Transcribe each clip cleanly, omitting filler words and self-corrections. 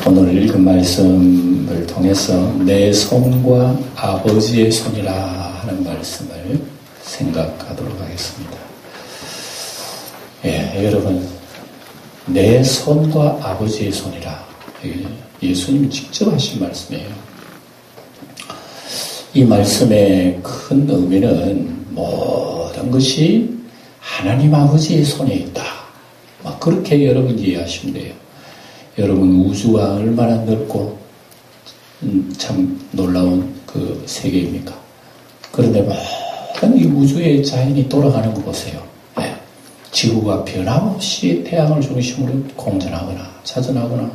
오늘 읽은 말씀을 통해서 내 손과 아버지의 손이라 하는 말씀을 생각하도록 하겠습니다. 여러분, 내 손과 아버지의 손이라, 예수님이 직접 하신 말씀이에요. 이 말씀의 큰 의미는 모든 것이 하나님 아버지의 손에 있다. 그렇게 여러분 이해하시면 돼요. 여러분, 우주가 얼마나 넓고 참 놀라운 그 세계입니까? 그런데 모든 이 우주의 자연이 돌아가는 거 보세요. 지구가 변함없이 태양을 중심으로 공전하거나 자전하거나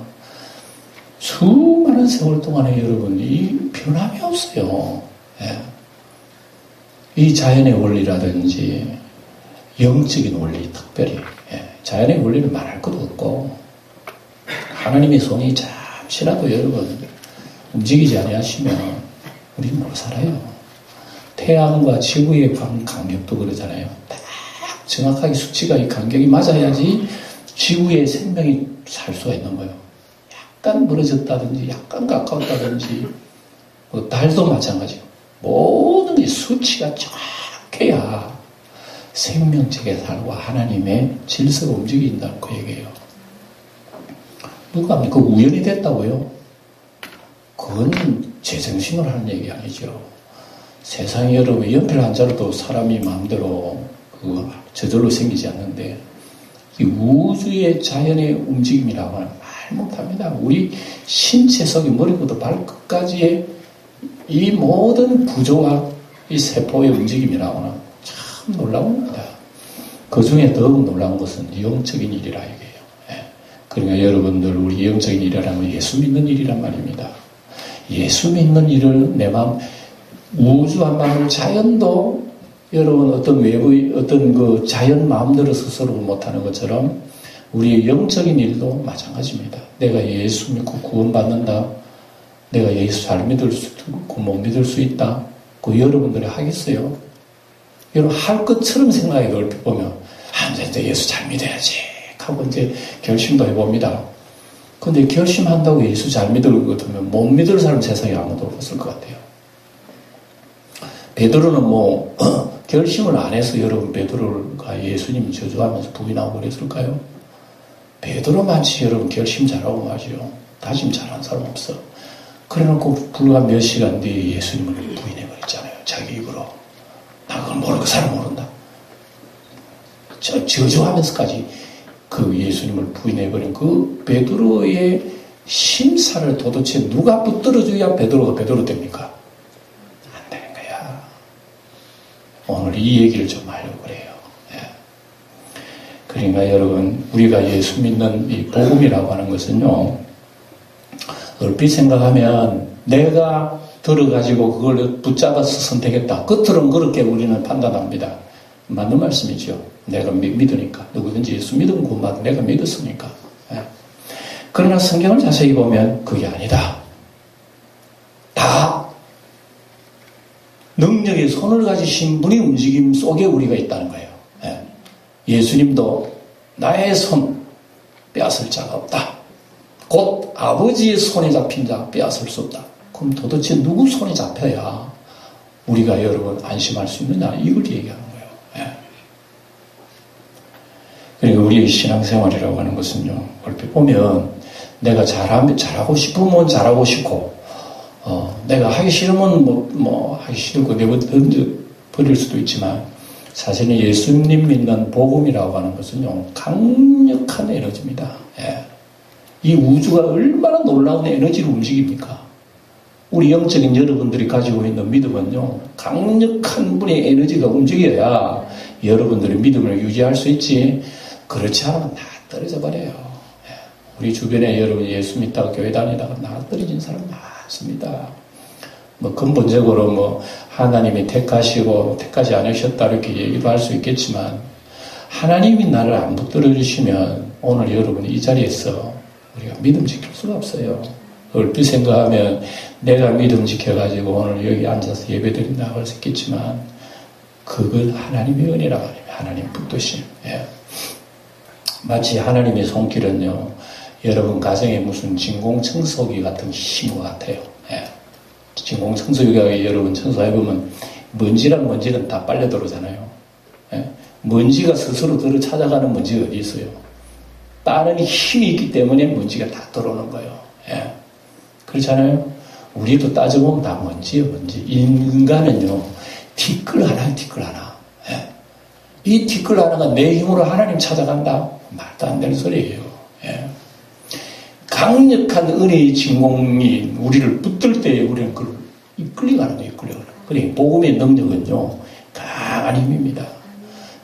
수많은 세월 동안에 여러분이 변함이 없어요. 이 자연의 원리라든지 영적인 원리, 특별히 자연의 원리는 말할 것도 없고, 하나님의 손이 잠시라도 여러분 움직이지 아니하시면 우리는 못 살아요. 태양과 지구의 간격도 그러잖아요. 딱 정확하게 수치가 이 간격이 맞아야지 지구의 생명이 살 수가 있는 거예요. 약간 멀어졌다든지 약간 가까웠다든지, 달도 마찬가지예요. 모든 게 수치가 정확해야 생명체계 살고 하나님의 질서가 움직인다는 그 얘기예요. 누가 합니까? 우연이 됐다고요? 그건 제정신으로 하는 얘기 아니죠. 세상에 여러분, 연필 한 자루도 사람이 마음대로 저절로 생기지 않는데, 이 우주의 자연의 움직임이라고 하는 말 못합니다. 우리 신체 속의 머리부터 발끝까지의 이 모든 구조와 이 세포의 움직임이라고 하는 참 놀라운 겁니다. 그 중에 더욱 놀라운 것은 영적인 일이라 이게요. 그러니까 여러분들, 우리 영적인 일이라면 예수 믿는 일이란 말입니다. 예수 믿는 일을 내 마음, 우주 한마음을 자연도 여러분 어떤 외부의 어떤 그 자연 마음대로 스스로 못하는 것처럼 우리의 영적인 일도 마찬가지입니다. 내가 예수 믿고 구원받는다. 내가 예수 잘 믿을 수 있고 못 믿을 수 있다. 그 여러분들이 하겠어요? 여러분 할 것처럼 생각해 얼핏 보면, 이제 예수 잘 믿어야지 하고 이제 결심도 해봅니다. 근데 결심한다고 예수 잘 믿을 것 같으면 못 믿을 사람 세상에 아무도 없을 것 같아요. 베드로는 결심을 안 해서 여러분 베드로가 예수님 저주하면서 부인하고 그랬을까요? 베드로만치 여러분 결심 잘하고 말이죠. 다짐 잘한 사람 없어. 그래놓고 불과 몇 시간 뒤에 예수님을 부인해버렸잖아요. 자기 입으로. 나 그걸 모르고 그 사람 모른다. 저주하면서까지 그 예수님을 부인해버린 그 베드로의 심사를 도대체 누가 붙들어줘야 베드로가 베드로 됩니까? 안 되는 거야. 오늘 이 얘기를 좀 하려고 그래요. 그러니까 여러분, 우리가 예수 믿는 이 복음이라고 하는 것은요, 얼핏 생각하면 내가 들어가지고 그걸 붙잡아서 선택했다. 겉으로는 그렇게 우리는 판단합니다. 맞는 말씀이죠. 내가 믿으니까. 누구든지 예수 믿으면 구원받아. 내가 믿었으니까. 그러나 성경을 자세히 보면 그게 아니다. 다 능력의 손을 가지신 분의 움직임 속에 우리가 있다는 거예요. 예수님도 나의 손 빼앗을 자가 없다. 곧 아버지의 손에 잡힌 자 빼앗을 수 없다. 그럼 도대체 누구 손에 잡혀야 우리가 여러분 안심할 수 있느냐, 이걸 얘기하는 거예요. 그러니까 우리의 신앙생활이라고 하는 것은요, 얼핏 보면 내가 잘하고 싶으면 잘하고 싶고, 내가 하기 싫으면 하기 싫고 내버려 버릴 수도 있지만, 사실은 예수님 믿는 복음이라고 하는 것은요, 강력한 에너지입니다. 이 우주가 얼마나 놀라운 에너지로 움직입니까? 우리 영적인 여러분들이 가지고 있는 믿음은요, 강력한 분의 에너지가 움직여야 여러분들의 믿음을 유지할 수 있지, 그렇지 않으면 다 떨어져 버려요. 우리 주변에 여러분 예수 믿다가 교회 다니다가 나 떨어진 사람 많습니다. 근본적으로 하나님이 택하지 않으셨다 이렇게 얘기도 할 수 있겠지만, 하나님이 나를 안 붙들어 주시면 오늘 여러분이 이 자리에서 우리가 믿음 지킬 수가 없어요. 얼핏 생각하면 내가 믿음 지켜가지고 오늘 여기 앉아서 예배드린다고 할 수 있겠지만, 그건 하나님의 은혜라고 합니다. 하나님 붙드심. 마치 하나님의 손길은요, 여러분 가정에 무슨 진공청소기 같은 힘인 것 같아요. 예. 진공청소기가 여러분 청소해보면 먼지랑 먼지는 다 빨려 들어오잖아요. 예. 먼지가 스스로 들어 찾아가는 먼지가 어디 있어요? 다른 힘이 있기 때문에 먼지가 다 들어오는 거예요. 예. 그렇잖아요. 우리도 따져보면 다 먼지예요, 먼지. 인간은요, 티끌 하나. 예. 이 티끌 하나가 내 힘으로 하나님 찾아간다? 말도 안 되는 소리예요. 예. 강력한 은혜의 진공이 우리를 붙들 때 우리는 그걸 이끌려가는 거예요, 이끌려가는 거예요. 그러니까 복음의 능력은요, 강한 힘입니다.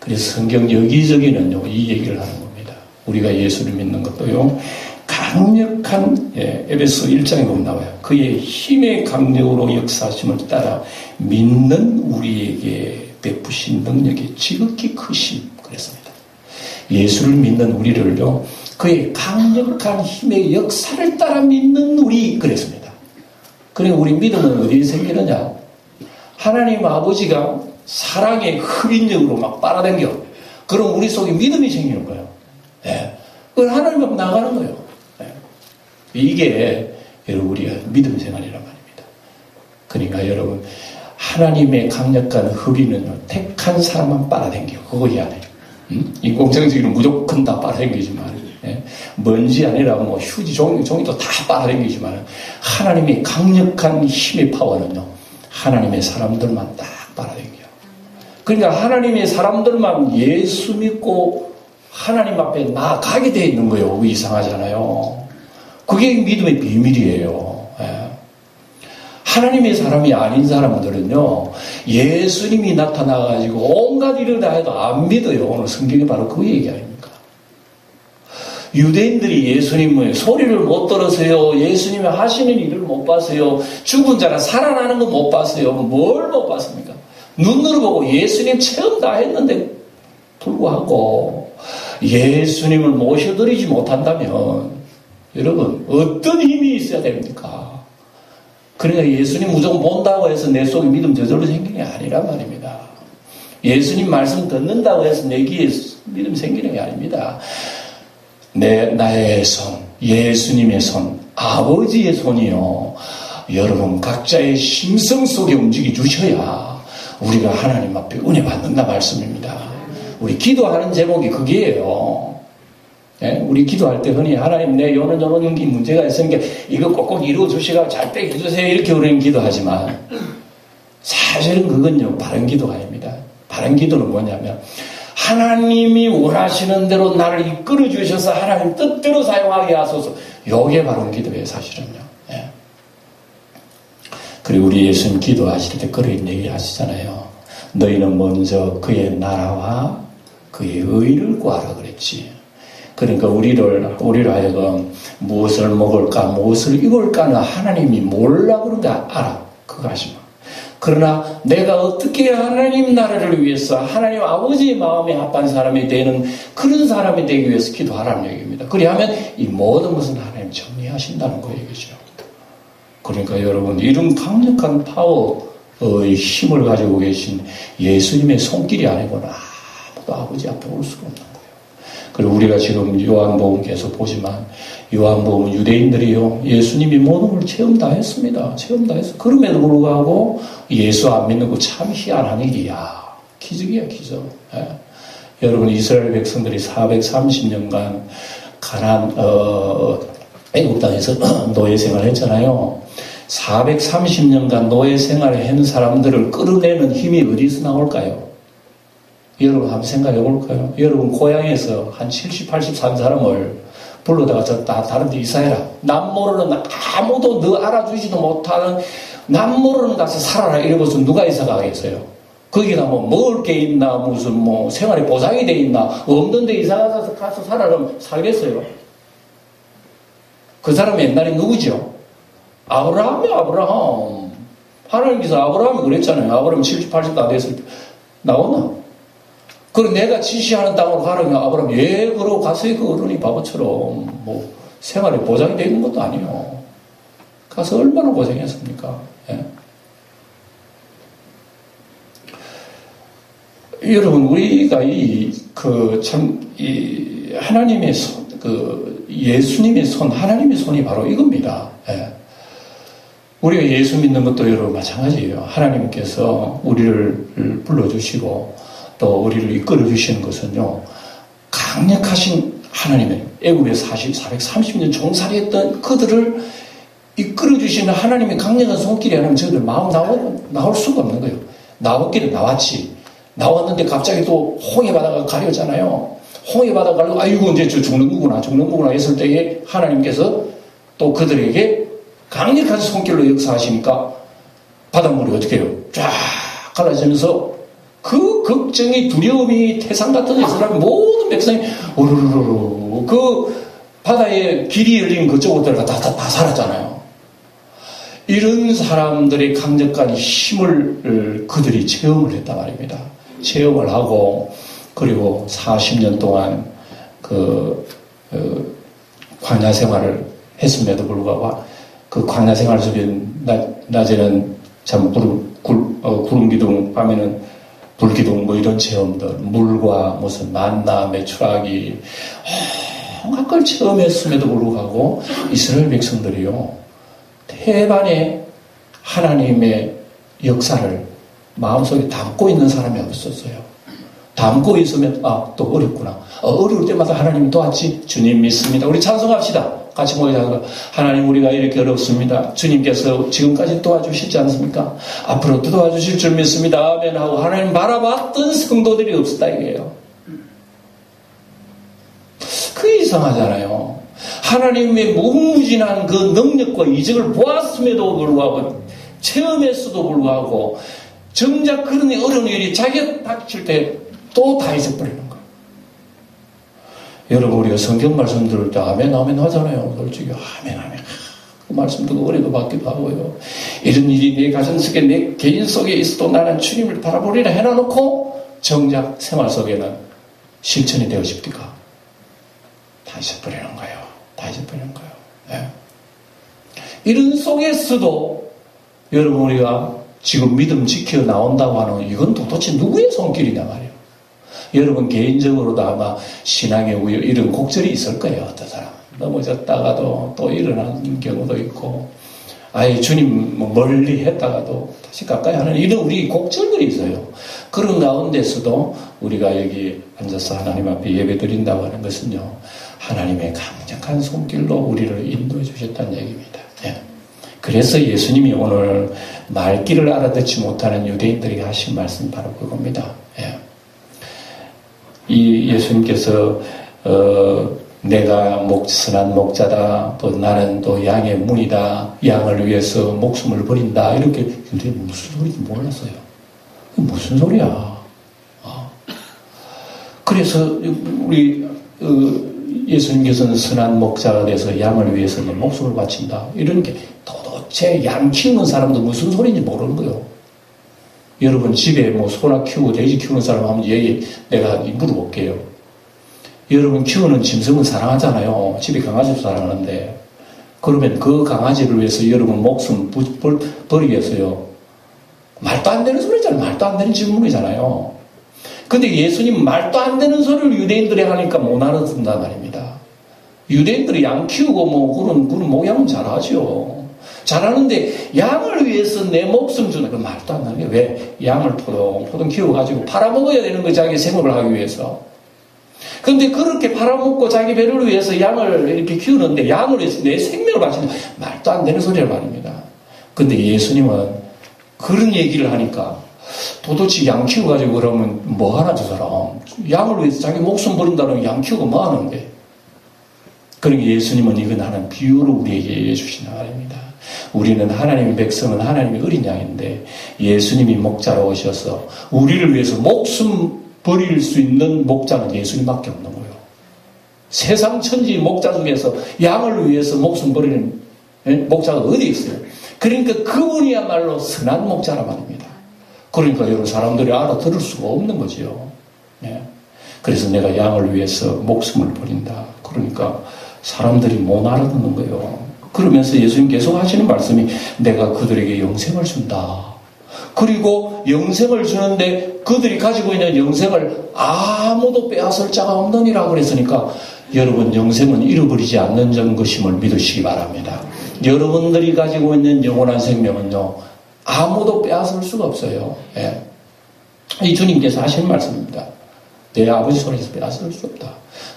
그래서 성경 여기저기는요, 이 얘기를 하는 겁니다. 우리가 예수를 믿는 것도요, 강력한, 에베소 1장에 보면 나와요. 그의 힘의 강력으로 역사하심을 따라 믿는 우리에게 베푸신 능력이 지극히 크심. 그랬습니다. 예수를 믿는 우리를요, 그의 강력한 힘의 역사를 따라 믿는 우리. 그랬습니다. 그리고 우리 믿음은 어디에 생기느냐? 하나님 아버지가 사랑의 흡인력으로 막 빨아당겨. 그럼 우리 속에 믿음이 생기는 거예요. 예. 그걸 하나님 앞에 나가는 거예요. 예. 이게 여러분 우리가 믿음 생활이란 말입니다. 그러니까 여러분 하나님의 강력한 흡인은요, 택한 사람만 빨아당겨. 그거야 돼. 인공청소기는 무조건 다 빨아당기지만, 예. 먼지 아니라 뭐 휴지 종이도 다 빨아당기지만 하나님의 강력한 힘의 파워는요, 하나님의 사람들만 딱 빨아당겨. 그러니까 하나님의 사람들만 예수 믿고 하나님 앞에 나아가게 되어 있는 거예요. 이상하잖아요. 그게 믿음의 비밀이에요. 예. 하나님의 사람이 아닌 사람들은요, 예수님이 나타나가지고 온갖 일을 다 해도 안 믿어요. 오늘 성경이 바로 그 얘기 아닙니까? 유대인들이 예수님의 소리를 못 들었어요. 예수님이 하시는 일을 못 봤어요. 죽은 자가 살아나는 거 못 봤어요. 뭘 못 봤습니까? 눈으로 보고 예수님 체험 다 했는데 불구하고 예수님을 모셔드리지 못한다면 여러분 어떤 힘이 있어야 됩니까? 그러니까 예수님 무조건 본다고 해서 내 속에 믿음 저절로 생기는 게 아니란 말입니다. 예수님 말씀 듣는다고 해서 내 귀에 믿음 생기는 게 아닙니다. 나의 손, 예수님의 손, 아버지의 손이요, 여러분 각자의 심성 속에 움직여 주셔야 우리가 하나님 앞에 은혜 받는다 말씀입니다. 우리 기도하는 제목이 그게예요. 예? 우리 기도할 때 흔히 하나님 내 요런 문제가 있으니까 이거 꼭꼭 이루어 주시고 잘 되게 해주세요 이렇게 우리는 기도하지만 사실은 그건요 바른 기도가 아닙니다. 바른 기도는 뭐냐면 하나님이 원하시는 대로 나를 이끌어 주셔서 하나님 뜻대로 사용하게 하소서. 요게 바른 기도예요 사실은요. 예. 그리고 우리 예수님 기도하실 때 그런 얘기 하시잖아요. 너희는 먼저 그의 나라와 그의 의를 구하라 그랬지. 그러니까 우리를 하여금 무엇을 먹을까 무엇을 입을까는 하나님이 몰라 그런데 알아. 그거 하시면. 그러나 내가 어떻게 하나님 나라를 위해서 하나님 아버지의 마음에 합한 사람이 되는 그런 사람이 되기 위해서 기도하라는 얘기입니다. 그리하면 이 모든 것은 하나님 정리하신다는 거 얘기죠. 그러니까 여러분 이런 강력한 파워의 힘을 가지고 계신 예수님의 손길이 아니고는 아무도 아버지 앞에 올 수가 없는 거예요. 그리고 우리가 지금 요한복음 계속 보지만 요한복음 유대인들이요 예수님이 모든 걸 체험 다 했습니다. 체험 다 했어. 그럼에도 불구하고 예수 안 믿는 거 참 희한한 일이야. 기적이야 기적. 예. 여러분 이스라엘 백성들이 430년간 가나안 애국 땅에서 노예 생활을 했잖아요. 430년간 노예 생활을 한 사람들을 끌어내는 힘이 어디서 나올까요? 여러분 한번 생각해 볼까요? 여러분 고향에서 한 70, 80 산 사람을 불러다가 저 다른 데 이사해라. 남 모르는 아무도 너 알아주지도 못하는 남 모르는 가서 살아라 이러고서 누가 이사 가겠어요? 거기다 뭐 먹을 게 있나 무슨 뭐 생활에 보장이 돼 있나 없는 데 이사 가서 살아라면 살겠어요? 그 사람 옛날에 누구죠? 아브라함이요, 아브라함. 하나님께서 아브라함이 그랬잖아요. 아브라함 70, 80 다 됐을 때 나오나? 그리고 내가 지시하는 땅으로 가라면 아브라함 그러고 가서요. 그 어른이 바보처럼 뭐 생활에 보장이 되어 있는 것도 아니에요. 가서 얼마나 고생했습니까? 예? 여러분 우리가 하나님의 예수님의 손, 하나님의 손이 바로 이겁니다. 예. 우리가 예수 믿는 것도 여러분 마찬가지예요. 하나님께서 우리를 불러주시고 또 우리를 이끌어 주시는 것은요, 강력하신 하나님의 애굽에 430년 종살이했던 그들을 이끌어 주시는 하나님의 강력한 손길이 아니면 저들 마음 나올 수가 없는 거예요. 나왔기는 나왔지. 나왔는데 갑자기 또 홍해 바다가 가려잖아요. 홍해 바다가 가려고 아이고 이제 저 죽는 거구나 했을 때에 하나님께서 또 그들에게 강력한 손길로 역사하시니까 바닷물이 어떻게 해요? 쫙 갈라지면서 그 걱정이 두려움이 태산 같은 데서 사람 모든 백성이 우르르르 그 바다에 길이 열린 그쪽으로 다 살았잖아요. 이런 사람들의 강력한 힘을 그들이 체험을 했단 말입니다. 체험을 하고 그리고 40년 동안 광야 생활을 했음에도 불구하고 그 광야 생활 속에 낮에는 참 구름 기둥, 밤에는 불 기둥 뭐 이런 체험들, 물과 무슨 만나, 메추라기 온갖 걸 체험했음에도 불구하고 이스라엘 백성들이요 태반에 하나님의 역사를 마음속에 담고 있는 사람이 없었어요. 담고 있으면 또 어렵구나. 어려울 때마다 하나님 도왔지. 주님 믿습니다. 우리 찬송합시다. 같이 모여서 하나님 우리가 이렇게 어렵습니다. 주님께서 지금까지 도와주시지 않습니까? 앞으로도 도와주실 줄 믿습니다. 아멘 하고 하나님 바라봤던 성도들이 없었다 이거예요. 그게 이상하잖아요. 하나님의 무궁무진한 그 능력과 이적을 보았음에도 불구하고 체험했어도 불구하고 정작 그런 어려운 일이 자기가 닥칠 때 또 다 잊어버리는 거예요. 여러분 우리가 성경 말씀 들을 때 아멘 하잖아요. 솔직히 아멘 그 말씀 듣고 은혜도 받기도 하고요. 이런 일이 내 가정 속에 내 개인 속에 있어도 나는 주님을 바라보리라 해놔놓고 정작 생활 속에는 실천이 되어집니까? 다 잊어버리는 거예요. 다 잊어버리는 거예요. 네. 이런 속에서도 여러분 우리가 지금 믿음 지켜 나온다고 하는 이건 도대체 누구의 손길이냐 말이에요. 여러분 개인적으로도 아마 신앙의 우여 이런 곡절이 있을 거예요. 어떤 사람 넘어졌다가도 또 일어나는 경우도 있고 아예 주님 멀리 했다가도 다시 가까이 하는 이런 우리 곡절들이 있어요. 그런 가운데서도 우리가 여기 앉아서 하나님 앞에 예배 드린다고 하는 것은요 하나님의 강력한 손길로 우리를 인도해 주셨다는 얘기입니다. 네. 그래서 예수님이 오늘 말귀를 알아듣지 못하는 유대인들에게 하신 말씀 바로 그겁니다. 예. 이 예수님께서 내가 선한 목자다, 또 나는 또 양의 문이다, 양을 위해서 목숨을 버린다 이렇게. 근데 무슨 소리인지 몰랐어요. 무슨 소리야? 그래서 우리 예수님께서는 선한 목자가 돼서 양을 위해서는 목숨을 바친다 이런 게 도대체 양 키우는 사람도 무슨 소리인지 모르는 거예요. 여러분 집에 뭐 소나 키우고 돼지 키우는 사람 하면 얘기 내가 물어볼게요. 여러분 키우는 짐승은 사랑하잖아요. 집에 강아지도 사랑하는데 그러면 그 강아지를 위해서 여러분 목숨 버리기 위해서요. 말도 안 되는 소리잖아요. 말도 안 되는 질문이잖아요. 근데 예수님 말도 안 되는 소리를 유대인들이 하니까 못 알아듣는단 말입니다. 유대인들이 양 키우고 뭐 그런 모양은 잘하죠. 잘하는데 양을 위해서 내 목숨 주는 그 말도 안 되는 게 왜 양을 포동포동 키워가지고 팔아먹어야 되는 거 자기 생업을 하기 위해서. 근데 그렇게 팔아먹고 자기 배를 위해서 양을 이렇게 키우는데 양을 위해서 내 생명을 바치는 말도 안 되는 소리란 말입니다. 근데 예수님은 그런 얘기를 하니까 도대체 양 키워가지고 그러면 뭐 하나 저 사람 양을 위해서 자기 목숨 버린다는 양 키우고 뭐 하는데. 그러니까 예수님은 이건 하는 비유로 우리에게 해주시는 말입니다. 우리는 하나님의 백성은 하나님의 어린 양인데 예수님이 목자로 오셔서 우리를 위해서 목숨 버릴 수 있는 목자는 예수님밖에 없는 거예요. 세상 천지 목자 중에서 양을 위해서 목숨 버리는 목자가 어디 있어요? 그러니까 그분이야말로 선한 목자란 말입니다. 그러니까 여러분 사람들이 알아들을 수가 없는 거죠. 네. 그래서 내가 양을 위해서 목숨을 버린다. 그러니까 사람들이 못 알아듣는 거예요. 그러면서 예수님 계속 하시는 말씀이 내가 그들에게 영생을 준다. 그리고 영생을 주는데 그들이 가지고 있는 영생을 아무도 빼앗을 자가 없느니라 그랬으니까 여러분 영생은 잃어버리지 않는 것임을 믿으시기 바랍니다. 여러분들이 가지고 있는 영원한 생명은요, 아무도 빼앗을 수가 없어요. 예. 이 주님께서 하신 말씀입니다. 내 아버지 손에서 빼앗을 수 없다.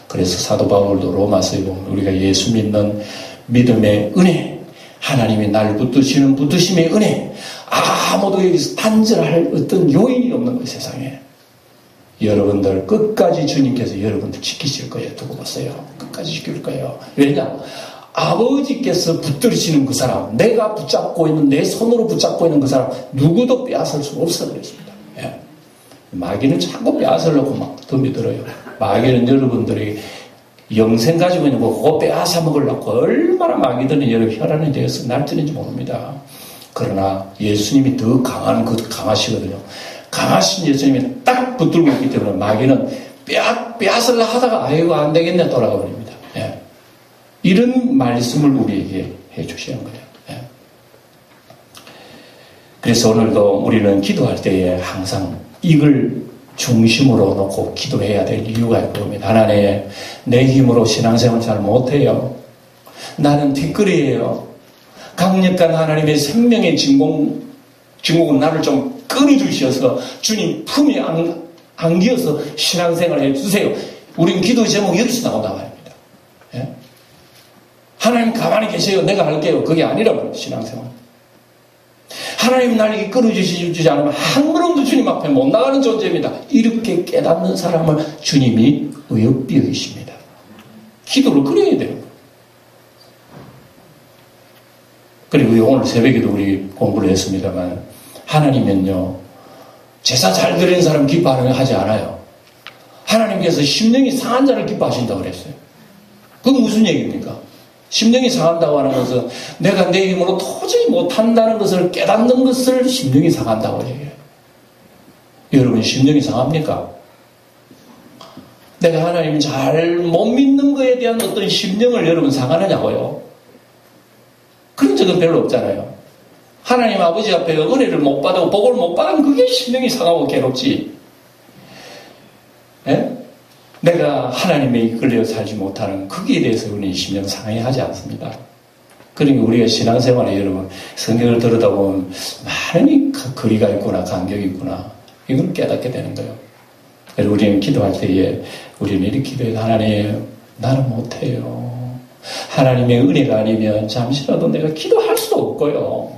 그래서 사도 바울도 로마서에 보면 우리가 예수 믿는 믿음의 은혜, 하나님이 나를 붙드시는 붙드심의 은혜, 아무도 여기서 단절할 어떤 요인이 없는 거예요, 세상에. 여러분들 끝까지 주님께서 여러분들 지키실 거예요. 두고 보세요. 끝까지 지킬 거예요. 왜냐? 아버지께서 붙들으시는 그 사람, 내가 붙잡고 있는, 내 손으로 붙잡고 있는 그 사람, 누구도 빼앗을 수 없어 그랬습니다. 예. 마귀는 자꾸 빼앗으려고 막 덤비들어요. 마귀는 여러분들이 영생 가지고 있는 거 그거 빼앗아 먹으려고 얼마나 마귀들은 여러분 혈안이 되어서 날뛰는지 모릅니다. 그러나 예수님이 더 강하시거든요. 강하신 예수님이 딱 붙들고 있기 때문에 마귀는 빼앗으려 하다가 아이고 안 되겠네 돌아가 버립니다. 예. 이런 말씀을 우리에게 해 주시는 거예요. 예. 그래서 오늘도 우리는 기도할 때에 항상 이걸 중심으로 놓고 기도해야 될 이유가 있습니다. 하나님, 내 힘으로 신앙생활 잘 못해요. 나는 뒷거리예요. 강력한 하나님의 생명의 진공은 나를 좀 끊어주셔서 주님 품에 안기어서 신앙생활 해주세요. 우린 기도 제목이 여기서 나온다 말입니다. 예? 하나님 가만히 계세요. 내가 할게요. 그게 아니라 말이에요. 신앙생활. 하나님 날 이끌어주시지 않으면 한 걸음도 주님 앞에 못 나가는 존재입니다. 이렇게 깨닫는 사람을 주님이 의협비 여기십니다. 기도를 그려야 돼요. 그리고 오늘 새벽에도 우리 공부를 했습니다만 하나님은요, 제사 잘 드리는 사람 기뻐하지 않아요. 하나님께서 심령이 상한 자를 기뻐하신다고 그랬어요. 그건 무슨 얘기입니까? 심령이 상한다고 하는 것은 내가 내 힘으로 도저히 못한다는 것을 깨닫는 것을 심령이 상한다고 얘기해요. 여러분 심령이 상합니까? 내가 하나님 잘 못 믿는 것에 대한 어떤 심령을 여러분 상하느냐고요? 그런 적은 별로 없잖아요. 하나님 아버지 앞에 은혜를 못 받고 복을 못 받으면 그게 심령이 상하고 괴롭지. 예? 내가 하나님에 이끌려 살지 못하는 거기에 대해서 우리 심령 상해하지 않습니다. 그러니까 우리가 신앙생활에 여러분 성경을 들여다 보면 많이 거리가 있구나, 간격이 있구나, 이걸 깨닫게 되는 거예요. 그래서 우리는 기도할 때에 우리는 이렇게 기도해요. 하나님, 나는 못해요. 하나님의 은혜가 아니면 잠시라도 내가 기도할 수도 없고요.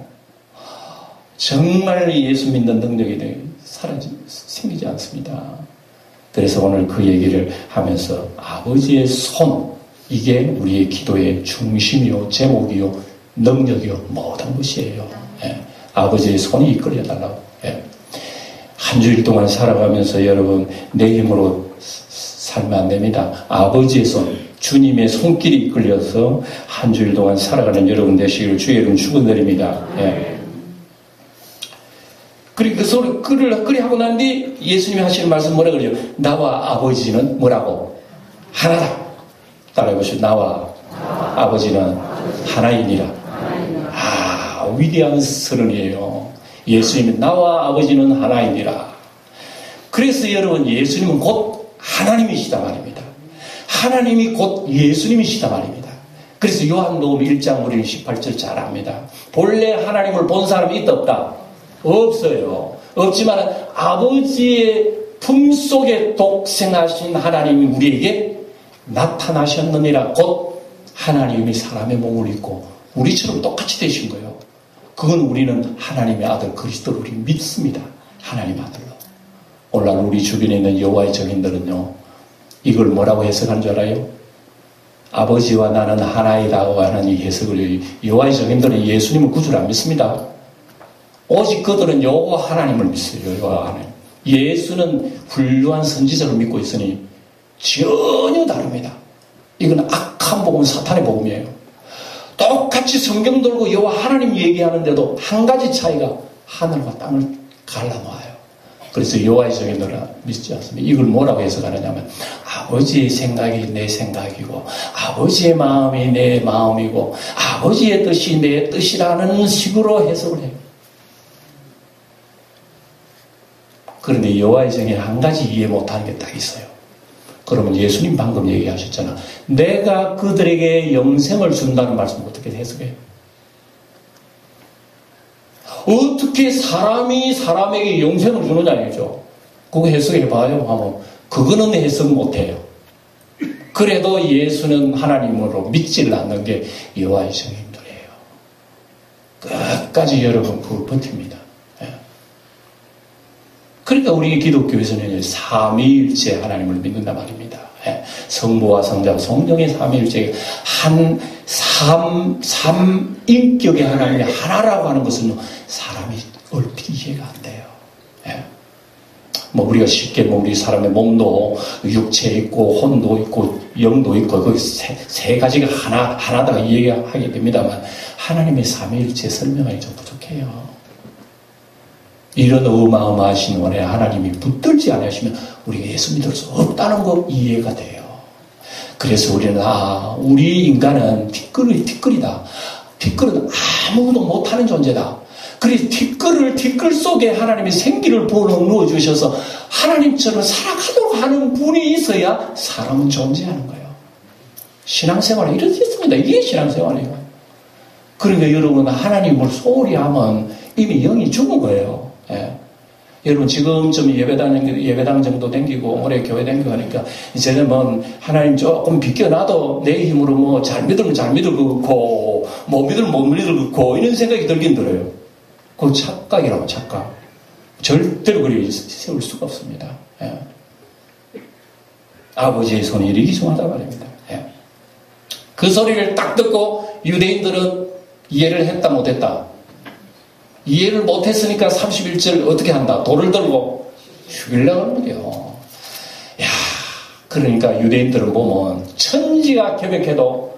정말 예수 믿는 능력이 생기지 않습니다. 그래서 오늘 그 얘기를 하면서 아버지의 손, 이게 우리의 기도의 중심이요, 제목이요, 능력이요, 모든 것이에요. 예. 아버지의 손이 이끌어달라고. 예. 한 주일 동안 살아가면서 여러분 내 힘으로 살면 안 됩니다. 아버지의 손, 주님의 손길이 이끌려서 한 주일 동안 살아가는 여러분 되시기를 주의 이름 축원드립니다. 예. 그리고 그 소리, 그리 하고 난 뒤 예수님이 하시는 말씀 뭐라 그러죠? 나와 아버지는 뭐라고? 하나다. 따라해보시죠. 나와 아버지는 하나이니라. 아, 위대한 선언이에요. 예수님이 나와 아버지는 하나이니라. 그래서 여러분 예수님은 곧 하나님이시다 말입니다. 하나님이 곧 예수님이시다 말입니다. 그래서 요한복음 1장 우리는 18절 잘 압니다. 본래 하나님을 본 사람이 있다 없다? 없어요. 없지만 아버지의 품속에 독생하신 하나님이 우리에게 나타나셨느니라. 곧 하나님이 사람의 몸을 입고 우리처럼 똑같이 되신 거예요. 그건 우리는 하나님의 아들 그리스도를 우리 믿습니다. 하나님 아들로. 오늘날 우리 주변에 있는 여호와의 증인들은요, 이걸 뭐라고 해석한 줄 알아요? 아버지와 나는 하나이라고 하는 이 해석을 여호와의 증인들은 예수님을 구주를 안 믿습니다. 오직 그들은 여호와 하나님을 믿어요. 여호와 하나님. 예수는 훌륭한 선지자를 믿고 있으니 전혀 다릅니다. 이건 악한 복음, 사탄의 복음이에요. 똑같이 성경 들고 여호와 하나님 얘기하는데도 한 가지 차이가 하늘과 땅을 갈라놓아요. 그래서 여호와의 증인들은 믿지 않습니다. 이걸 뭐라고 해석하느냐면 아버지의 생각이 내 생각이고 아버지의 마음이 내 마음이고 아버지의 뜻이 내 뜻이라는 식으로 해석을 해요. 그런데 여호와의 증인 한 가지 이해 못하는 게 딱 있어요. 그러면 예수님 방금 얘기하셨잖아. 내가 그들에게 영생을 준다는 말씀 어떻게 해석해? 어떻게 사람이 사람에게 영생을 주느냐 이거죠. 그거 해석해봐요. 하면 그거는 해석 못해요. 그래도 예수는 하나님으로 믿지를 않는 게 여호와의 증인들이에요. 끝까지 여러분 그걸 버팁니다. 그러니까 우리 기독교에서는 삼위일체 하나님을 믿는단 말입니다. 성부와 성자와 성령의 삼위일체 삼인격의 하나님이 하나라고 하는 것은 사람이 얼핏 이해가 안 돼요. 뭐 우리가 쉽게 우리 사람의 몸도 육체 있고 혼도 있고 영도 있고 그 세 가지가 하나다 이해하게 됩니다만 하나님의 삼위일체 설명하기 좀 부족해요. 이런 어마어마하신 원에 하나님이 붙들지 않으시면 우리가 예수 믿을 수 없다는 거 이해가 돼요. 그래서 우리는 우리 인간은 티끌이다. 티끌은 아무도 못하는 존재다. 그래서 티끌 속에 하나님이 생기를 부어넣어 주셔서 하나님처럼 살아가도록 하는 분이 있어야 사람은 존재하는 거예요. 신앙생활은 이렇게 있습니다. 이게 신앙생활이에요. 그러니까 여러분 하나님을 소홀히 하면 이미 영이 죽은 거예요. 여러분 지금 좀 예배당 정도 댕기고 오래 교회 댕기고 하니까 이제는 뭐 하나님 조금 비껴놔도 내 힘으로 뭐 잘 믿으면 잘 믿을 것 같고 못 믿으면 못 믿을 것 같고 이런 생각이 들긴 들어요. 그거 착각이라고 착각. 절대로 그리 세울 수가 없습니다. 아버지의 손이 이리 기중하다 말입니다. 그 소리를 딱 듣고 유대인들은 이해를 했다 못했다. 이해를 못했으니까 31절 어떻게 한다? 돌을 들고 죽이려고 하는 거예요. 그러니까 유대인들은 보면 천지가 개벽해도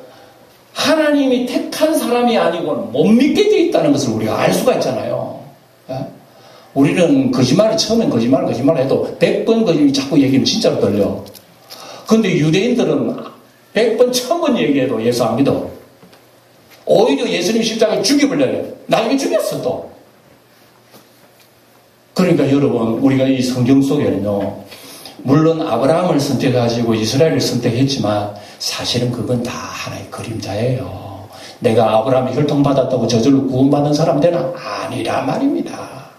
하나님이 택한 사람이 아니고는 못 믿게 돼 있다는 것을 우리가 알 수가 있잖아요. 우리는 처음엔 거짓말 해도 100번 거짓말 자꾸 얘기하면 진짜로 들려. 근데 유대인들은 100번, 1000번 얘기해도 예수 안 믿어. 오히려 예수님 십자가에 죽여버려요. 나중에 죽였어 또. 그러니까 여러분 우리가 이 성경 속에는요 물론 아브라함을 선택하시고 이스라엘을 선택했지만 사실은 그건 다 하나의 그림자예요. 내가 아브라함이 혈통받았다고 저절로 구원받는 사람 되나? 아니라 말입니다.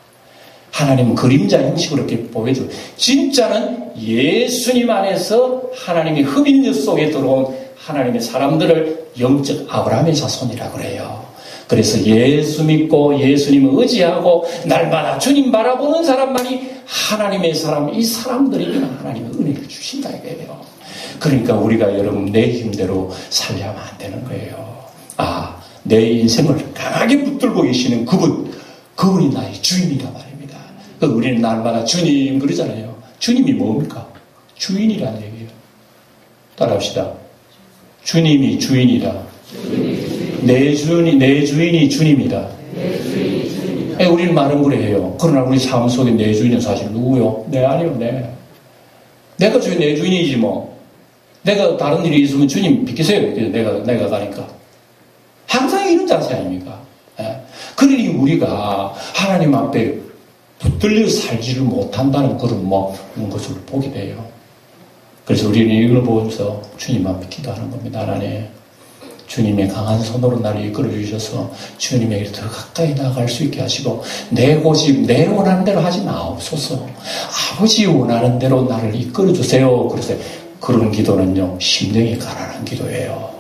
하나님은 그림자 형식으로 이렇게 보여줘요. 진짜는 예수님 안에서 하나님의 흡인력 속에 들어온 하나님의 사람들을 영적 아브라함의 자손이라고 그래요. 그래서 예수 믿고 예수님을 의지하고 날마다 주님 바라보는 사람만이 하나님의 사람, 이 사람들에게는 하나님의 은혜를 주신다 이거예요. 그러니까 우리가 여러분 내 힘대로 살려면 안 되는 거예요. 내 인생을 강하게 붙들고 계시는 그분이 나의 주인이란 말입니다. 우리는 날마다 주님 그러잖아요. 주님이 뭡니까? 주인이란 얘기예요. 따라합시다. 주님이 주인이다. 내 주인이 주님이다. 우리는 말은 그래 해요. 그러나 우리 삶 속에 내 주인은 사실 누구요? 아니요. 내가 내 주인이지 뭐. 내가 다른 일이 있으면 주님 비키세요. 내가 가니까. 항상 이런 자세 아닙니까? 그러니 우리가 하나님 앞에 붙들려 살지를 못한다는 그런 것을 보게 돼요. 그래서 우리는 이걸 보면서 주님만 기도하는 겁니다. 하나님. 주님의 강한 손으로 나를 이끌어 주셔서 주님에게 더 가까이 나아갈 수 있게 하시고 내 고집, 내 원하는 대로 하지 마옵소서. 아버지 원하는 대로 나를 이끌어 주세요. 그래서 그런 기도는요 심령이 가난한 기도예요.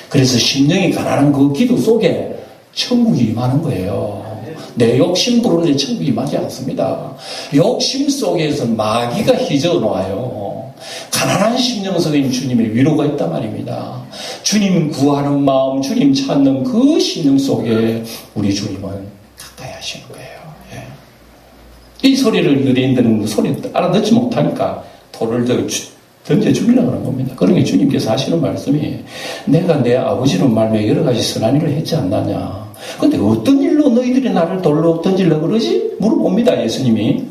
그래서 심령이 가난한 그 기도 속에 천국이 임하는 거예요. 내 욕심 부르는데 천국이 임하지 않습니다. 욕심 속에서 마귀가 휘저어 놓아요. 가난한 심령 속에 주님의 위로가 있단 말입니다. 주님 구하는 마음, 주님 찾는 그 심령 속에 우리 주님은 가까이 하시는 거예요. 이 소리를 유대인들은 그 소리를 알아듣지 못하니까 돌을 던져 죽이려고 하는 겁니다. 그러니 주님께서 하시는 말씀이 내가 내 아버지는 말며 여러 가지 선한 일을 했지 않느냐. 근데 어떤 일로 너희들이 나를 돌로 던지려고 그러지? 물어봅니다. 예수님이.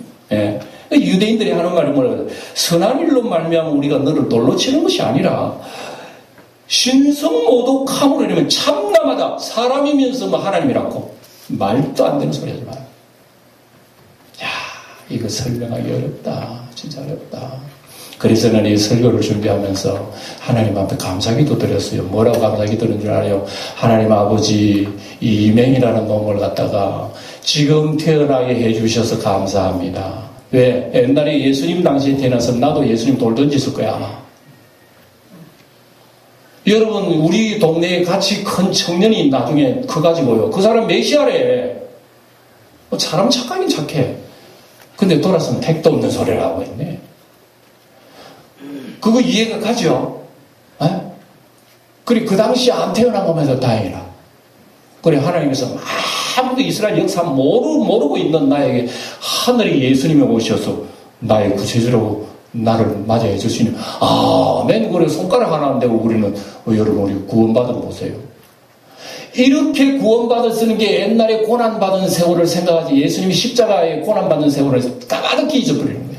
유대인들이 하는 말이 뭐라고 해요? 선한 일로 말미암아 우리가 너를 돌로 치는 것이 아니라 신성모독함으로 이러면 참남하다. 사람이면서 하나님이라고 말도 안 되는 소리 하지 마요. 이거 설명하기 어렵다. 진짜 어렵다. 그래서 는 이 설교를 준비하면서 하나님 앞에 감사기도 드렸어요. 뭐라고 감사기 드린 줄 알아요? 하나님 아버지, 이 이맹이라는 놈을 갖다가 지금 태어나게 해주셔서 감사합니다. 왜? 옛날에 예수님 당시에 태어나서 나도 예수님 돌 던졌을 거야. 여러분, 우리 동네에 같이 큰 청년이 나중에 커가지고요. 그 사람 메시아래. 사람 착하긴 착해. 근데 돌아서는 택도 없는 소리를 하고 있네. 그거 이해가 가죠? 그래, 그 당시에 안 태어난 거면서 다행이라. 그래, 하나님께서 아무도 이스라엘 역사 모르고 있는 나에게 하늘에 예수님이 오셔서 나의 구세주라고 나를 맞이해 주시는, 아멘. 그래, 손가락 하나 안 되고 우리는, 여러분, 우리 구원받은 보세요. 이렇게 구원받아 쓰는 게 옛날에 고난받은 세월을 생각하지 예수님이 십자가에 고난받은 세월을 까마득히 잊어버리는 거예요.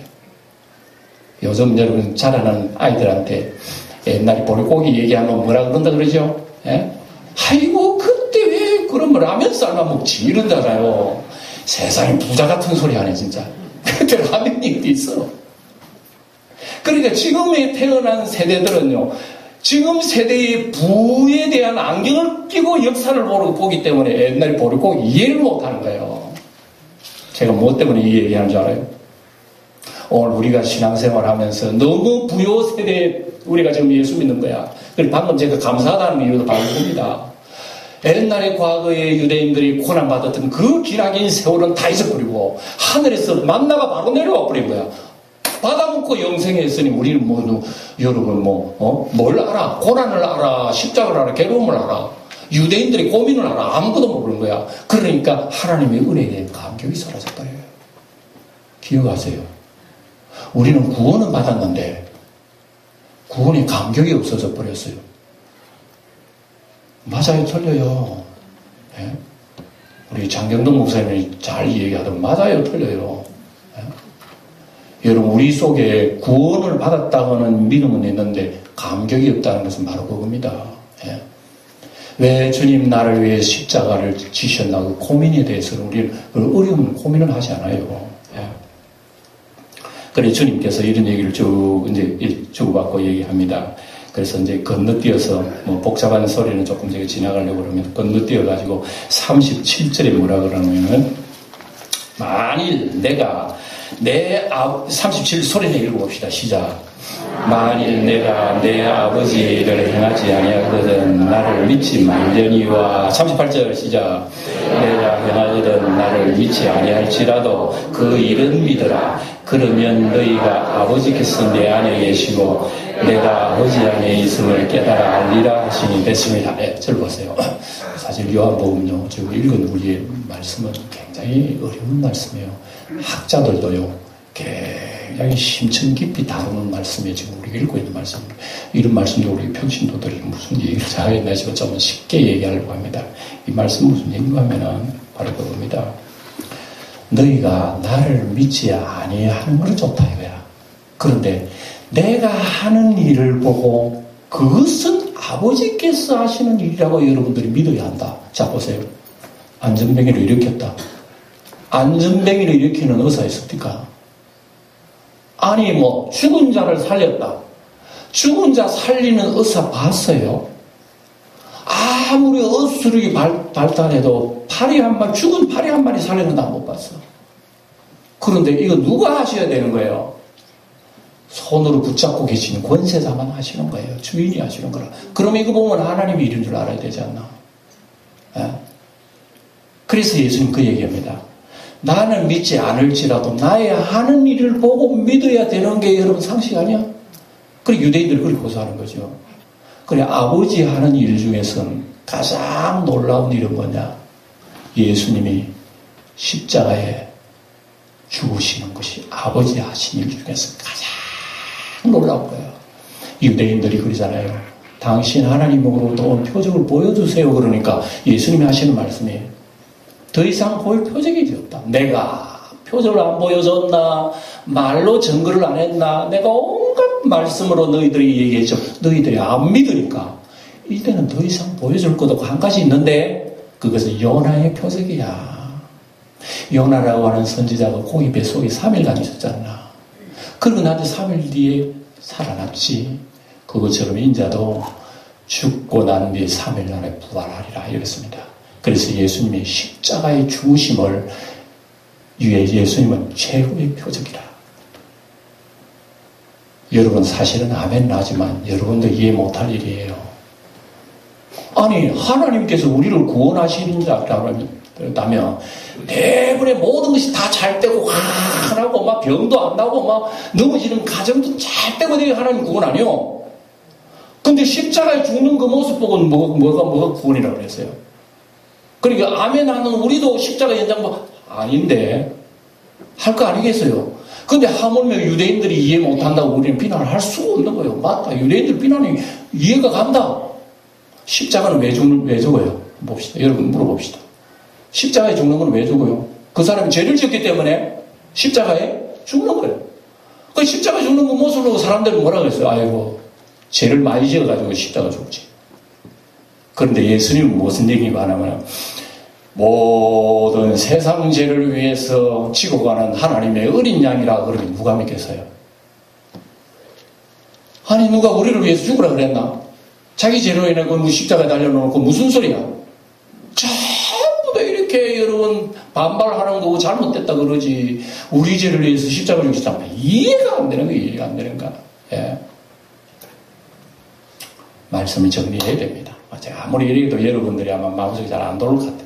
요즘 여러분 자라는 아이들한테 옛날에 보릿고기 얘기하면 뭐라 그런다 그러죠? 예? 아이고 그때 왜 그런 걸 라면 삶아 먹지 이런다가요. 세상에 부자 같은 소리 하네 진짜. 그때 라면이 어디 있어. 그러니까 지금에 태어난 세대들은요, 지금 세대의 부에 대한 안경을 끼고 역사를 보기 때문에 옛날에 보릿고기 이해를 못하는 거예요. 제가 뭐 때문에 이 얘기하는 줄 알아요? 오늘 우리가 신앙생활 하면서 너무 부요 세대에 우리가 지금 예수 믿는 거야. 그리고 방금 제가 감사하다는 이유도 바로 겁니다. 옛날에 과거에 유대인들이 고난받았던 그 기나긴 세월은 다 잊어버리고 하늘에서 만나가 바로 내려와 버린 거야. 받아먹고 영생했으니 우리는 여러분 뭘 알아? 고난을 알아, 십자가를 알아, 괴로움을 알아. 유대인들의 고민을 알아. 아무것도 모르는 거야. 그러니까 하나님의 은혜에 대한 감격이 사라졌다. 기억하세요. 우리는 구원은 받았는데 구원의 감격이 없어져 버렸어요. 맞아요, 틀려요. 네? 우리 장경동 목사님이 잘 얘기하던 맞아요, 틀려요. 여러분, 우리 속에 구원을 받았다고는 믿음은 있는데 감격이 없다는 것은 바로 그겁니다. 예. 왜 주님 나를 위해 십자가를 지셨나 그 고민에 대해서는 우리는 어려운 고민을 하지 않아요. 예. 그래 주님께서 이런 얘기를 쭉 이제 주고받고 얘기합니다. 그래서 이제 건너뛰어서 복잡한 소리는 조금 제가 지나가려고 그러면 건너뛰어가지고 37절에 뭐라 그러냐면은 만일 내가 37 소리내 읽어봅시다. 시작. 만일 내가 내 아버지를 행하지 아니하거든 나를 믿지 말려니와 38절 시작. 내가 행하거든 나를 믿지 아니할지라도 그 일은 믿으라. 그러면 너희가 아버지께서 내 안에 계시고 내가 아버지 안에 있음을 깨달아 알리라 하시니 됐습니다. 네, 절 보세요. 사실 요한복음요 지금 읽은 우리의 말씀은 굉장히 어려운 말씀이에요. 학자들도요 굉장히 심층 깊이 다루는 말씀이에요. 지금 우리가 읽고 있는 말씀입니다. 이런 말씀도 우리 평신도들이 무슨 얘기를 잘했나 싶어 좀 쉽게 얘기하려고 합니다. 이 말씀 무슨 얘기인가 하면은 바로 그겁니다. 너희가 나를 믿지 아니하는 것은 좋다 이거야. 그런데 내가 하는 일을 보고 그것은 아버지께서 하시는 일이라고 여러분들이 믿어야 한다. 자 보세요. 안전뱅이를 일으켰다. 안전뱅이를 일으키는 의사 있습니까? 아니 죽은 자를 살렸다. 죽은 자 살리는 의사 봤어요? 아무리 의술이 발달해도 죽은 파리 한 마리 살리는 다 못 봤어. 그런데 이거 누가 하셔야 되는 거예요? 손으로 붙잡고 계시는 권세자만 하시는 거예요. 주인이 하시는 거라. 그럼 이거 보면 하나님이 이런 줄 알아야 되지 않나? 예? 그래서 예수님 그 얘기합니다. 나는 믿지 않을지라도 나의 하는 일을 보고 믿어야 되는 게 여러분 상식 아니야? 그래 유대인들이 그렇게 고소하는 거죠. 그래 아버지 하는 일 중에서는 가장 놀라운 일은 뭐냐? 예수님이 십자가에 죽으시는 것이 아버지 하신 일 중에서 가장 놀라운 거예요. 유대인들이 그러잖아요. 당신 하나님으로부터 온 표적을 보여주세요. 그러니까 예수님이 하시는 말씀이 더 이상 보일 표적이 없다. 내가 표적을 안 보여줬나? 말로 증거를 안 했나? 내가 온갖 말씀으로 너희들이 얘기했죠. 너희들이 안 믿으니까 이때는 더 이상 보여줄 것도 한 가지 있는데 그것은 요나의 표적이야. 요나라고 하는 선지자가 고기 뱃속에 3일간 있었잖아. 그리고 나한테 3일 뒤에 살아났지. 그것처럼 인자도 죽고 난 뒤에 3일 만에 부활하리라 이랬습니다. 그래서 예수님의 십자가의 죽으심을 위해 예수님은 최고의 표적이라. 여러분 사실은 아멘은 하지만 여러분도 이해 못할 일이에요. 아니 하나님께서 우리를 구원하시는다면 대부분의 모든 것이 다 잘 되고 하고 막 병도 안 나고 막 넘어지는 가정도 잘 되고 되게 하나님 구원 아니요. 근데 십자가에 죽는 그 모습 보고 뭐가 구원이라고 그랬어요. 그러니까 아멘 하는 우리도 십자가 연장 아닌데 할 거 아니겠어요. 근데 하물며 유대인들이 이해 못한다고 우리는 비난을 할 수가 없는 거예요. 맞다. 유대인들 비난이 이해가 간다. 십자가는 왜 죽어요? 봅시다. 여러분 물어봅시다. 십자가에 죽는 건 왜 죽어요? 그 사람이 죄를 지었기 때문에 십자가에 죽는 거예요. 그 십자가에 죽는 그 모습으로 사람들은 뭐라고 했어요? 아이고 죄를 많이 지어가지고 십자가 죽지. 그런데 예수님은 무슨 얘기가 하냐면 모든 세상 죄를 위해서 지고 가는 하나님의 어린 양이라 그러면 누가 믿겠어요? 아니 누가 우리를 위해서 죽으라 그랬나? 자기 죄로 인해 그 십자가에 달려놓고 무슨 소리야? 전부 다 이렇게 여러분 반발하는 거 잘못됐다 그러지 우리 죄를 위해서 십자가를 죽이잖아. 이해가 안 되는 거야. 이해가 안 되는 거야. 예. 말씀을 정리해야 됩니다. 제가 아무리 이래도 여러분들이 아마 마음속에 잘 안 들어올 것 같아요.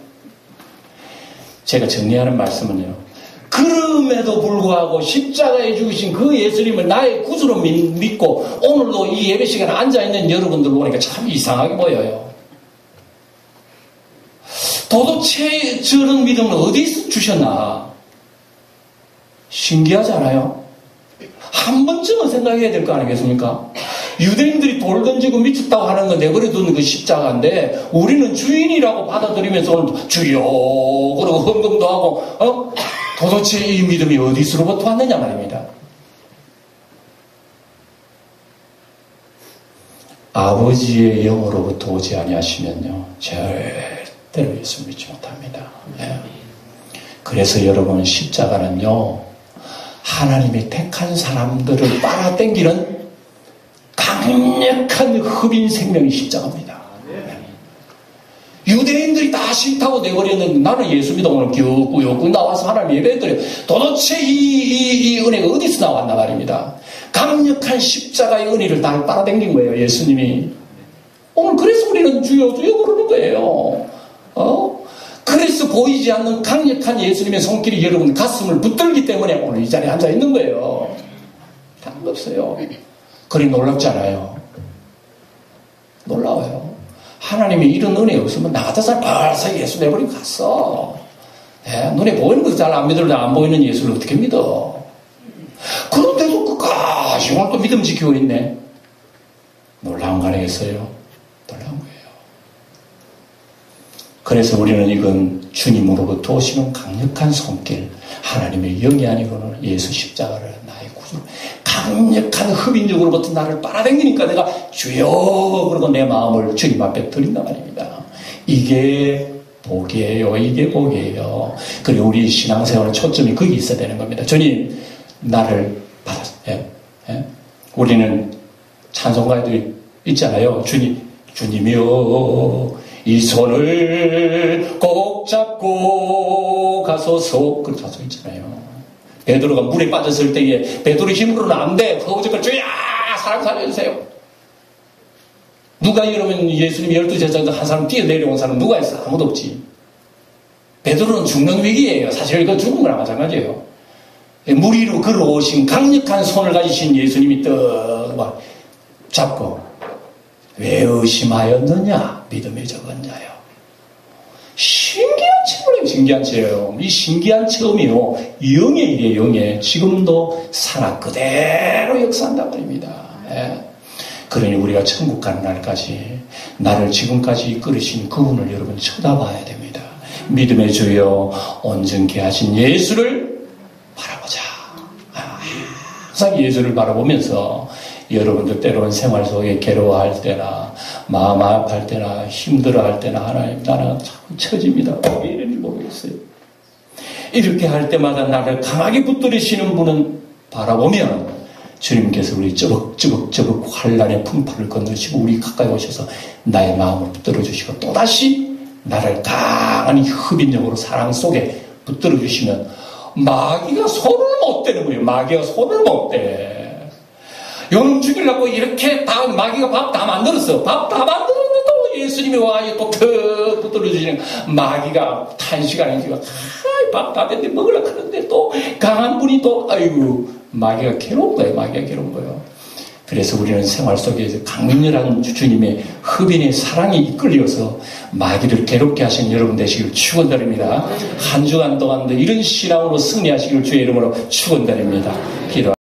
제가 정리하는 말씀은요. 그럼에도 불구하고 십자가에 죽으신 그 예수님을 나의 구주로 믿고 오늘도 이 예배 시간에 앉아있는 여러분들 보니까 참 이상하게 보여요. 도대체 저런 믿음을 어디서 주셨나? 신기하잖아요. 한 번쯤은 생각해야 될 거 아니겠습니까? 유대인들이 돌 던지고 미쳤다고 하는 건 내버려두는 그 십자가인데 우리는 주인이라고 받아들이면서 오늘 주여 그러고 헌금도 하고 도대체 이 믿음이 어디서로부터 왔느냐 말입니다. 아버지의 영으로부터 오지 아니하시면요 절대로 예수 믿지 못합니다. 네. 그래서 여러분 십자가는요 하나님이 택한 사람들을 빨아당기는 강력한 흡인 생명이 십자가입니다. 유대인들이 다 싫다고 내버렸는데 나는 예수 믿어 오늘 기웃기웃 나와서 하나님 예배드려요. 도대체 이 은혜가 어디서 나왔나 말입니다. 강력한 십자가의 은혜를 다 빨아당긴 거예요. 예수님이. 오늘 그래서 우리는 주여 주여 그러는 거예요. 그래서 보이지 않는 강력한 예수님의 손길이 여러분 가슴을 붙들기 때문에 오늘 이 자리에 앉아 있는 거예요. 다른 없어요. 그리 놀랍지 않아요? 놀라워요. 하나님이 이런 은혜 없으면 나 같은 사람 벌써 예수 내버리고 갔어. 예? 눈에 보이는 거 잘 안 믿어도 안 보이는 예수를 어떻게 믿어? 그런데도 끝까지 오늘 또 믿음 지키고 있네. 놀라운 거 아니겠어요? 놀라운 거예요. 그래서 우리는 이건 주님으로부터 오시는 강력한 손길, 하나님의 영이 아니고는 예수 십자가를 나의 구주로 강력한 흡인력으로부터 나를 빨아당기니까 내가 주여 그러고 내 마음을 주님 앞에 드린단 말입니다. 이게 복이에요. 이게 복이에요. 그리고 우리 신앙생활의 초점이 거기 있어야 되는 겁니다. 주님 나를 받았어요. 예? 우리는 찬송가들이 있잖아요. 주님이여 이 손을 꼭 잡고 가소서 그렇게 가서 있잖아요. 베드로가 물에 빠졌을 때에 베드로 힘으로는 안 돼. 거우적을 주야 사람 살려주세요. 누가 이러면 예수님 12제자들 한 사람 뛰어내려온 사람 누가 있어? 아무도 없지. 베드로는 죽는 위기예요. 사실 그 죽은 거랑 마찬가지예요. 물 위로 걸어오신 강력한 손을 가지신 예수님이 떡 잡고 왜 의심하였느냐? 믿음의 적은 자요. 신기한 체험이에요. 신기한 체험. 이 신기한 체험이요. 영의 일이에요. 영의. 지금도 살아 그대로 역사한단 말입니다. 예. 그러니 우리가 천국 가는 날까지 나를 지금까지 이끌으신 그분을 여러분 쳐다봐야 됩니다. 믿음의 주여 온전케 하신 예수를 바라보자. 항상 예수를 바라보면서 여러분들 때로는 생활 속에 괴로워할 때나 마음 아파할 때나 힘들어할 때나 하나님 나는 참 처집니다. 왜 이런지 모르겠어요. 이렇게 할 때마다 나를 강하게 붙들으시는 분은 바라보면 주님께서 우리 쩌벅쩌벅 환란의 풍파를 건너시고 우리 가까이 오셔서 나의 마음을 붙들어 주시고 또다시 나를 강한 흡인력으로 사랑 속에 붙들어 주시면 마귀가 손을 못 대는 거예요. 마귀가 손을 못 대. 영 죽이려고 이렇게 다 마귀가 밥 다 만들었어. 밥 다 만들었는데도 예수님이 와 또 턱 붙들어 주시는 마귀가 탄시간에 지금 밥 다 됐는데 먹으려고 하는데 또 강한 분이 또 아이고 마귀가 괴로운 거예요. 마귀가 괴로운 거예요. 그래서 우리는 생활 속에서 강렬한 주님의 흡인의 사랑이 이끌려서 마귀를 괴롭게 하신 여러분 되시길 축원드립니다. 한 주간 동안도 이런 신앙으로 승리하시길 주의 이름으로 축원드립니다. 기도.